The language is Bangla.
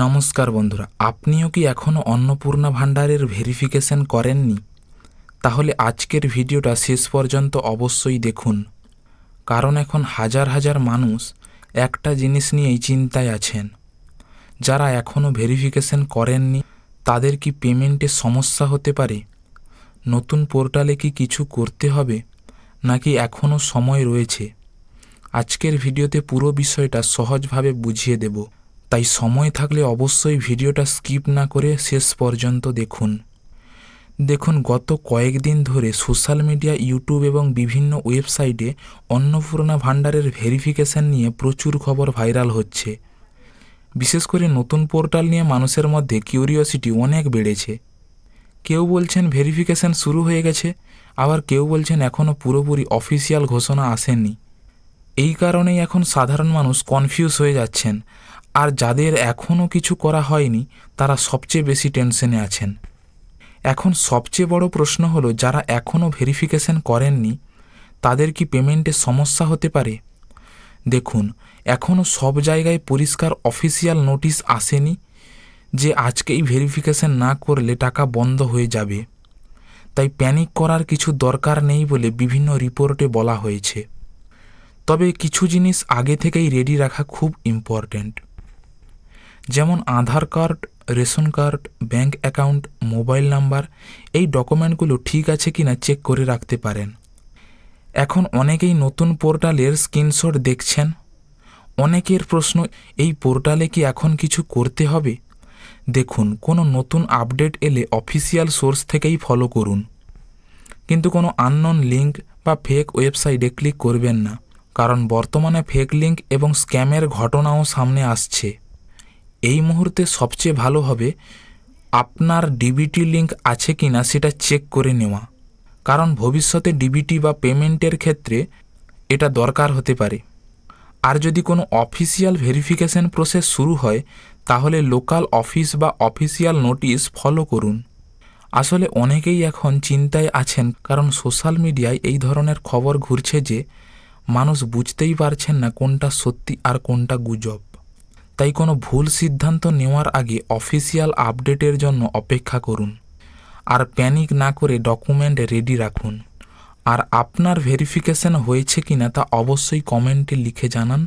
নমস্কার বন্ধুরা, আপনিও কি এখনও অন্নপূর্ণা ভাণ্ডারের ভেরিফিকেশন করেননি? তাহলে আজকের ভিডিওটা শেষ পর্যন্ত অবশ্যই দেখুন, কারণ এখন হাজার হাজার মানুষ একটা জিনিস নিয়েই চিন্তায় আছেন। যারা এখনও ভেরিফিকেশন করেননি তাদের কি পেমেন্টে সমস্যা হতে পারে? নতুন পোর্টালে কি কিছু করতে হবে, নাকি এখনও সময় রয়েছে? আজকের ভিডিওতে পুরো বিষয়টা সহজভাবে বুঝিয়ে দেব, তাই সময় থাকলে অবশ্যই ভিডিওটা স্কিপ না করে শেষ পর্যন্ত দেখুন। গত কয়েকদিন ধরে সোশ্যাল মিডিয়া, ইউটিউব এবং বিভিন্ন ওয়েবসাইটে অন্নপূর্ণা ভাণ্ডারের ভেরিফিকেশন নিয়ে প্রচুর খবর ভাইরাল হচ্ছে। বিশেষ করে নতুন পোর্টাল নিয়ে মানুষের মধ্যে কিউরিওসিটি অনেক বেড়েছে। কেউ বলছেন ভেরিফিকেশন শুরু হয়ে গেছে, আবার কেউ বলছেন এখনও পুরোপুরি অফিসিয়াল ঘোষণা আসেনি। এই কারণেই এখন সাধারণ মানুষ কনফিউজ হয়ে যাচ্ছেন, আর যাদের এখনও কিছু করা হয়নি তারা সবচেয়ে বেশি টেনশনে আছেন। এখন সবচেয়ে বড় প্রশ্ন হলো, যারা এখনও ভেরিফিকেশন করেননি তাদের কি পেমেন্টে সমস্যা হতে পারে? দেখুন, এখনও সব জায়গায় পরিষ্কার অফিসিয়াল নোটিশ আসেনি যে আজকেই ভেরিফিকেশন না করলে টাকা বন্ধ হয়ে যাবে। তাই প্যানিক করার কিছু দরকার নেই বলে বিভিন্ন রিপোর্টে বলা হয়েছে। তবে কিছু জিনিস আগে থেকেই রেডি রাখা খুব ইম্পর্ট্যান্ট, যেমন Aadhaar card, ration card, bank account, mobile number. এই ডকুমেন্টগুলো ঠিক আছে কিনা চেক করে রাখতে পারেন। এখন অনেকেই নতুন পোর্টালের স্ক্রিনশট দেখছেন। অনেকের প্রশ্ন, এই পোর্টালে কি এখন কিছু করতে হবে? দেখুন, কোনো নতুন আপডেট এলে অফিসিয়াল সোর্স থেকেই ফলো করুন, কিন্তু কোনো আননোন লিঙ্ক বা ফেক ওয়েবসাইটে ক্লিক করবেন না, কারণ বর্তমানে ফেক লিঙ্ক এবং স্ক্যামের ঘটনাও সামনে আসছে। এই মুহূর্তে সবচেয়ে ভালো হবে আপনার ডিবিটি লিঙ্ক আছে কিনা সেটা চেক করে নেওয়া, কারণ ভবিষ্যতে ডিবিটি বা পেমেন্টের ক্ষেত্রে এটা দরকার হতে পারে। আর যদি কোনো অফিসিয়াল ভেরিফিকেশন প্রসেস শুরু হয় তাহলে লোকাল অফিস বা অফিসিয়াল নোটিশ ফলো করুন। আসলে অনেকেই এখন চিন্তায় আছেন, কারণ সোশ্যাল মিডিয়ায় এই ধরনের খবর ঘুরছে যে মানুষ বুঝতেই পারছেন না কোনটা সত্যি আর কোনটা গুজব। তাই কোনো ভুল সিদ্ধান্ত নেওয়ার আগে অফিসিয়াল আপডেটের জন্য অপেক্ষা করুন, আর প্যানিক না করে ডকুমেন্ট রেডি রাখুন। আর আপনার ভেরিফিকেশন হয়েছে কিনা তা অবশ্যই কমেন্টে লিখে জানান।